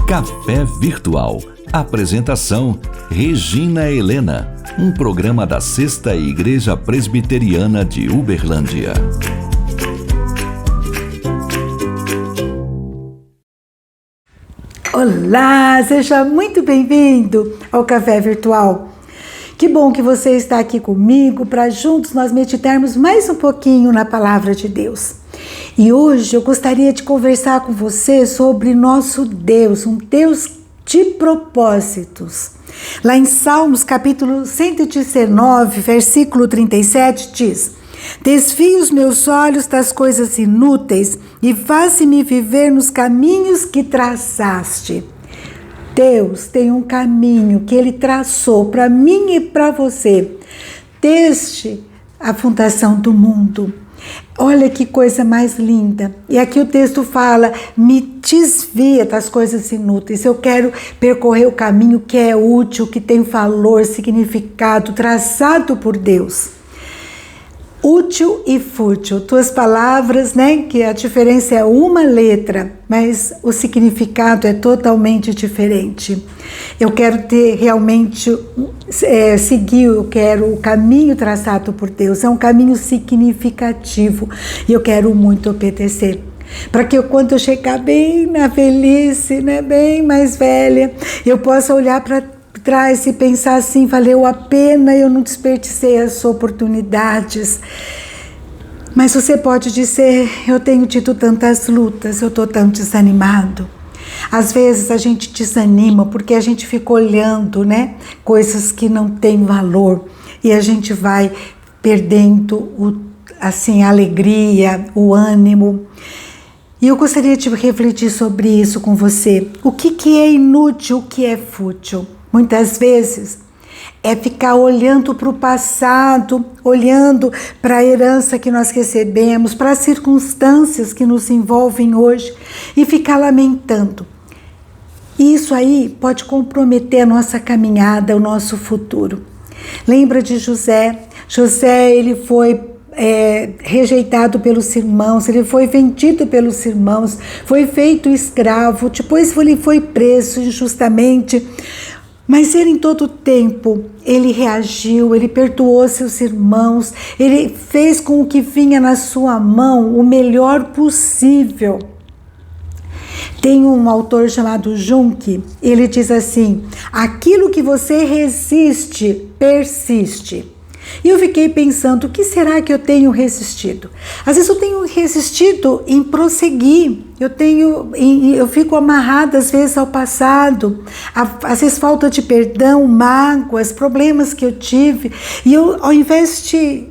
Café Virtual. Apresentação: Regina Helena. Um programa da Sexta Igreja Presbiteriana de Uberlândia. Olá, seja muito bem-vindo ao Café Virtual. Que bom que você está aqui comigo para juntos nós meditarmos mais um pouquinho na Palavra de Deus. E hoje eu gostaria de conversar com você sobre nosso Deus, um Deus de propósitos. Lá em Salmos capítulo 119, versículo 37 diz: Desvia os meus olhos das coisas inúteis e faze-me viver nos caminhos que traçaste. Deus tem um caminho que Ele traçou para mim e para você, desde a fundação do mundo. Olha que coisa mais linda. E aqui o texto fala: me desvia das coisas inúteis. Eu quero percorrer o caminho que é útil, que tem valor, significado, traçado por Deus. Útil e fútil, tuas palavras, né? Que a diferença é uma letra, mas o significado é totalmente diferente. Eu quero ter realmente, seguir, eu quero o caminho traçado por Deus, é um caminho significativo e eu quero muito obedecer. Para que quando eu chegar bem na velhice, né, bem mais velha, eu possa olhar para trás e pensar assim: valeu a pena, eu não desperdicei as oportunidades. Mas você pode dizer: eu tenho tido tantas lutas, eu estou tão desanimado. Às vezes a gente desanima porque a gente fica olhando, né, coisas que não têm valor e a gente vai perdendo a alegria, o ânimo. E eu gostaria de refletir sobre isso com você. O que é inútil, o que é fútil? Muitas vezes é ficar olhando para o passado, olhando para a herança que nós recebemos, para as circunstâncias que nos envolvem hoje e ficar lamentando. Isso aí pode comprometer a nossa caminhada, o nosso futuro. Lembra de José? José, ele foi rejeitado pelos irmãos, ele foi vendido pelos irmãos, foi feito escravo, depois ele foi preso injustamente. Mas ele, em todo tempo, ele reagiu, ele perdoou seus irmãos, ele fez com o que vinha na sua mão o melhor possível. Tem um autor chamado Junck, ele diz assim: aquilo que você resiste, persiste. E eu fiquei pensando: o que será que eu tenho resistido? Às vezes eu tenho resistido em prosseguir, eu fico amarrada às vezes ao passado, às vezes falta de perdão, mágoas, problemas que eu tive, e eu, ao invés de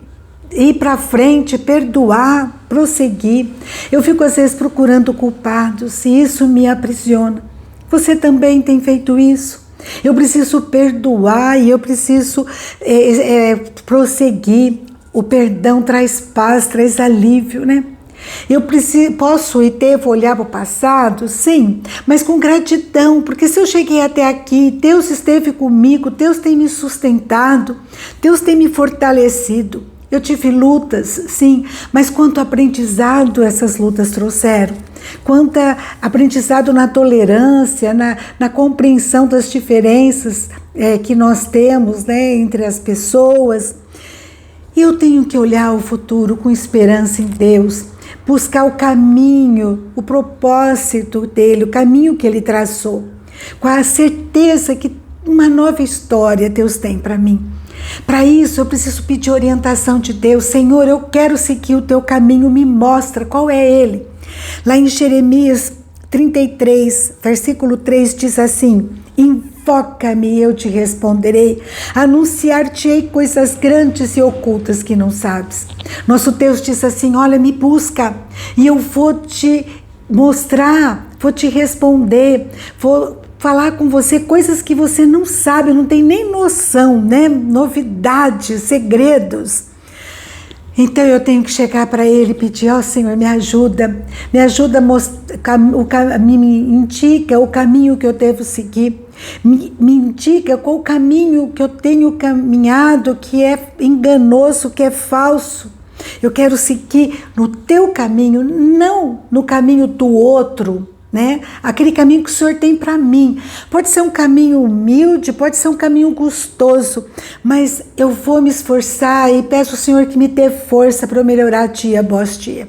ir para frente, perdoar, prosseguir, eu fico às vezes procurando culpados e isso me aprisiona. Você também tem feito isso? Eu preciso perdoar e eu preciso prosseguir. O perdão traz paz, traz alívio, né? Posso e devo olhar para o passado? Sim, mas com gratidão, porque se eu cheguei até aqui, Deus esteve comigo, Deus tem me sustentado, Deus tem me fortalecido. Eu tive lutas, sim, mas quanto aprendizado essas lutas trouxeram. Quanto aprendizado na tolerância, na compreensão das diferenças que nós temos, né, entre as pessoas. E eu tenho que olhar o futuro com esperança em Deus, buscar o caminho, o propósito dele, o caminho que ele traçou, com a certeza que uma nova história Deus tem para mim. Para isso eu preciso pedir orientação de Deus. Senhor, eu quero seguir o teu caminho, me mostra qual é ele. Lá em Jeremias 33, versículo 3 diz assim: invoca-me e eu te responderei, anunciar-te-ei coisas grandes e ocultas que não sabes. Nosso Deus diz assim: olha, me busca e eu vou te mostrar, vou te responder, vou falar com você coisas que você não sabe, não tem nem noção, né? Novidades, segredos. Então eu tenho que chegar para ele e pedir: ó Senhor, me ajuda me indica o caminho que eu devo seguir, me indica qual o caminho que eu tenho caminhado, que é enganoso, que é falso. Eu quero seguir no teu caminho, não no caminho do outro, né? Aquele caminho que o Senhor tem para mim. Pode ser um caminho humilde, pode ser um caminho gostoso, mas eu vou me esforçar e peço ao Senhor que me dê força para eu melhorar dia após dia.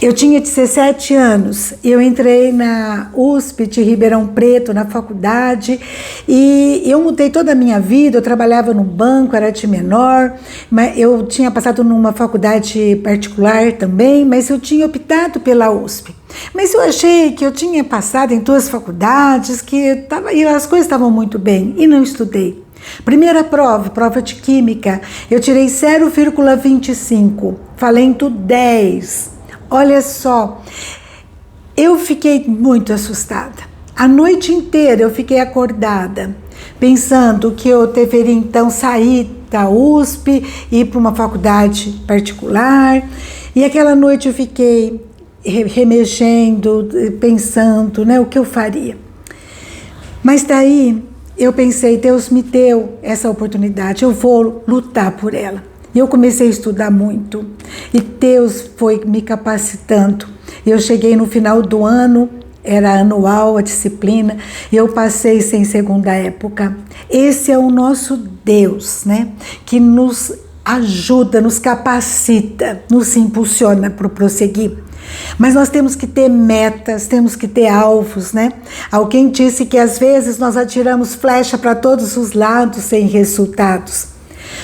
Eu tinha 17 anos, eu entrei na USP de Ribeirão Preto, na faculdade, e eu mudei toda a minha vida. Eu trabalhava no banco, era de menor, mas eu tinha passado numa faculdade particular também, mas eu tinha optado pela USP. Mas eu achei que eu tinha passado em 2 faculdades, que as coisas estavam muito bem, e não estudei. Primeira prova de química, eu tirei 0,25, valendo 10. Olha só, eu fiquei muito assustada. A noite inteira eu fiquei acordada, pensando que eu deveria então sair da USP e ir para uma faculdade particular. E aquela noite eu fiquei remexendo, pensando, né, o que eu faria. Mas daí eu pensei, Deus me deu essa oportunidade, eu vou lutar por ela. E eu comecei a estudar muito, e Deus foi me capacitando. Eu cheguei no final do ano, era anual a disciplina, e eu passei sem segunda época. Esse é o nosso Deus, né? Que nos ajuda, nos capacita, nos impulsiona para prosseguir. Mas nós temos que ter metas, temos que ter alvos, né? Alguém disse que às vezes nós atiramos flecha para todos os lados sem resultados.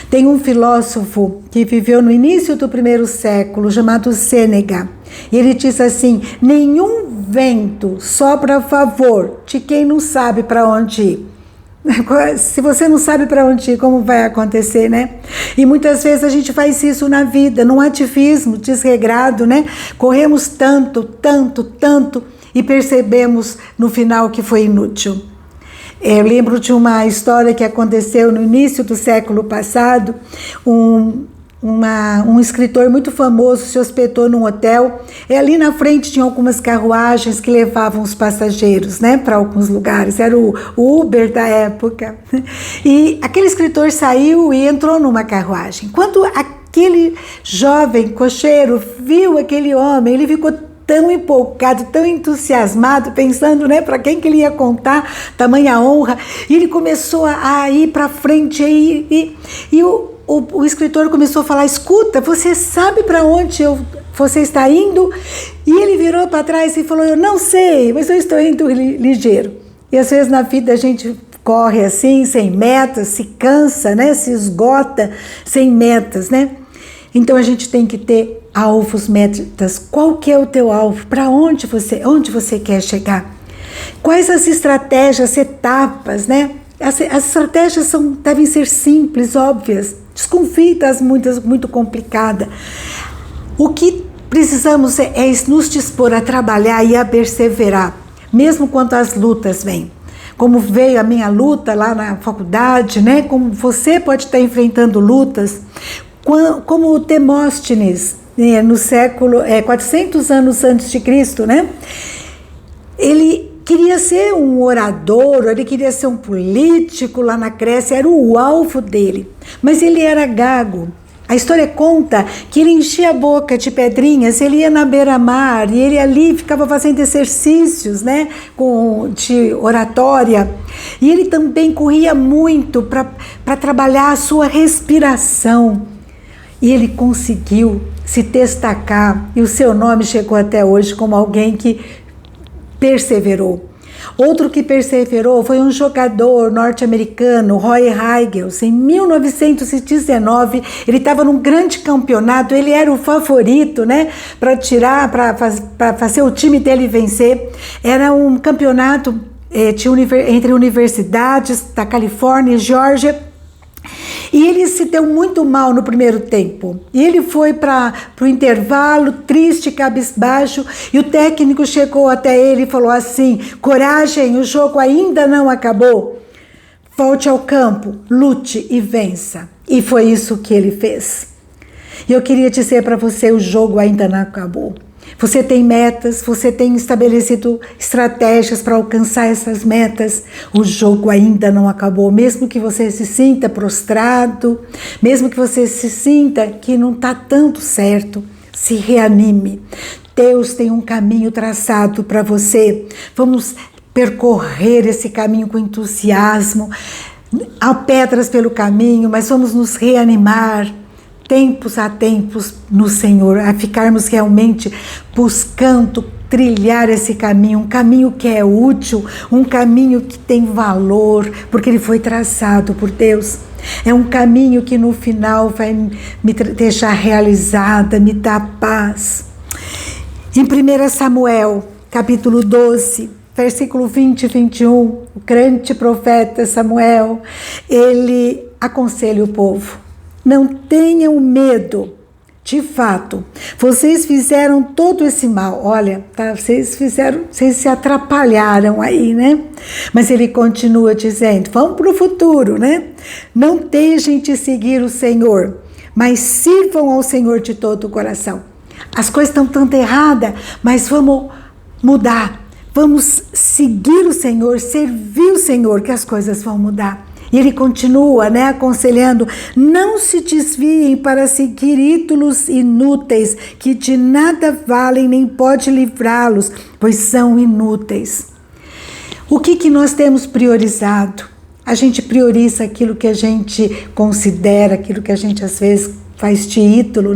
Tem um filósofo que viveu no início do 1º século, chamado Sêneca, e ele diz assim: nenhum vento sopra a favor de quem não sabe para onde ir. Se você não sabe para onde ir, como vai acontecer, né? E muitas vezes a gente faz isso na vida, num ativismo desregrado, né? Corremos tanto, e percebemos no final que foi inútil. Eu lembro de uma história que aconteceu no início do século passado. Um escritor muito famoso se hospedou num hotel, e ali na frente tinha algumas carruagens que levavam os passageiros, né, para alguns lugares. Era o Uber da época. E aquele escritor saiu e entrou numa carruagem. Quando aquele jovem cocheiro viu aquele homem, ele ficou tão empolgado, tão entusiasmado, pensando, né, para quem que ele ia contar tamanha honra. E ele começou a ir para frente, e o escritor começou a falar: escuta, você sabe para onde você está indo? E ele virou para trás e falou: eu não sei, mas eu estou indo ligeiro. E às vezes na vida a gente corre assim, sem metas, se cansa, né, se esgota sem metas, né? Então a gente tem que ter alvos, metas. Qual que é o teu alvo? Para onde você quer chegar? Quais as estratégias, etapas, né? As estratégias devem ser simples, óbvias. Desconfie das muito complicadas. O que precisamos é nos dispor a trabalhar e a perseverar, mesmo quando as lutas vêm. Como veio a minha luta lá na faculdade, né? Como você pode estar enfrentando lutas. Como o Demóstenes, no século 400 anos antes de Cristo, né? Ele queria ser um orador, ele queria ser um político lá na Grécia, era o alvo dele, mas ele era gago. A história conta que ele enchia a boca de pedrinhas, ele ia na beira-mar e ele ali ficava fazendo exercícios, né, de oratória. E ele também corria muito para trabalhar a sua respiração. E ele conseguiu se destacar, e o seu nome chegou até hoje como alguém que perseverou. Outro que perseverou foi um jogador norte-americano, Roy Higels. Em 1919, ele estava num grande campeonato, ele era o favorito, né, para fazer o time dele vencer. Era um campeonato entre universidades da Califórnia e Geórgia. E ele se deu muito mal no primeiro tempo. E ele foi para o intervalo, triste, cabisbaixo, e o técnico chegou até ele e falou assim: coragem, o jogo ainda não acabou. Volte ao campo, lute e vença. E foi isso que ele fez. E eu queria dizer para você: o jogo ainda não acabou. Você tem metas, você tem estabelecido estratégias para alcançar essas metas. O jogo ainda não acabou, mesmo que você se sinta prostrado, mesmo que você se sinta que não está tanto certo, se reanime. Deus tem um caminho traçado para você. Vamos percorrer esse caminho com entusiasmo. Há pedras pelo caminho, mas vamos nos reanimar. Tempos a tempos no Senhor, a ficarmos realmente buscando trilhar esse caminho, um caminho que é útil, um caminho que tem valor, porque ele foi traçado por Deus. É um caminho que no final vai me deixar realizada, me dar paz. Em 1 Samuel, capítulo 12, versículo 20 e 21, o grande profeta Samuel, ele aconselha o povo. Não tenham medo, de fato, vocês fizeram todo esse mal, olha, tá, vocês se atrapalharam aí, né? Mas ele continua dizendo, vamos para o futuro, né? Não deixem de seguir o Senhor, mas sirvam ao Senhor de todo o coração. As coisas estão tanto erradas, mas vamos mudar, vamos seguir o Senhor, servir o Senhor, que as coisas vão mudar. E ele continua, aconselhando, não se desviem para seguir ídolos inúteis, que de nada valem nem pode livrá-los, pois são inúteis. O que nós temos priorizado? A gente prioriza aquilo que a gente considera, aquilo que a gente às vezes faz de ídolo,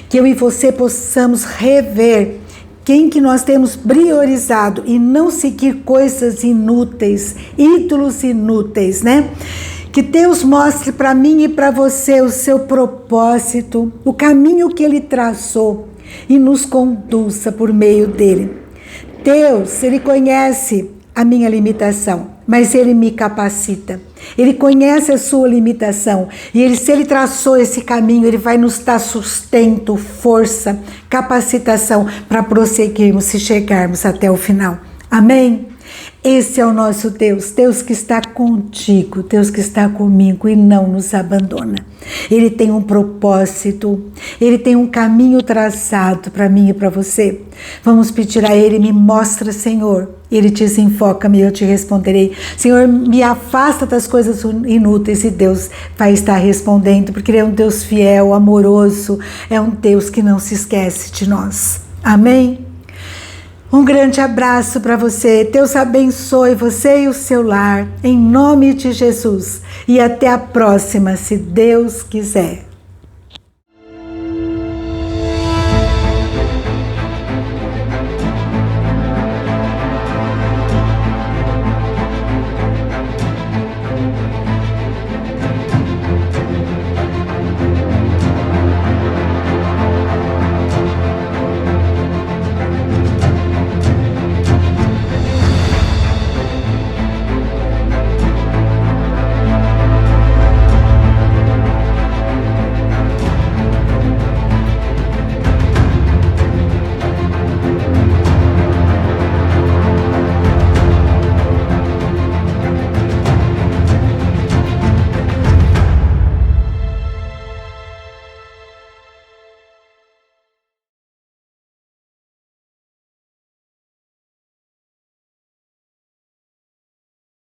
Que eu e você possamos rever quem que nós temos priorizado e não seguir coisas inúteis, ídolos inúteis, Que Deus mostre para mim e para você o seu propósito, o caminho que Ele traçou e nos conduza por meio dele. Deus, Ele conhece a minha limitação, mas Ele me capacita. Ele conhece a sua limitação e se Ele traçou esse caminho, Ele vai nos dar sustento, força, capacitação para prosseguirmos e chegarmos até o final. Amém? Esse é o nosso Deus, Deus que está contigo, Deus que está comigo e não nos abandona. Ele tem um propósito, Ele tem um caminho traçado para mim e para você. Vamos pedir a Ele, me mostra, Senhor. Ele diz, enfoca-me e eu te responderei. Senhor, me afasta das coisas inúteis, e Deus vai estar respondendo, porque Ele é um Deus fiel, amoroso, é um Deus que não se esquece de nós. Amém? Um grande abraço para você. Deus abençoe você e o seu lar, em nome de Jesus. E até a próxima, se Deus quiser.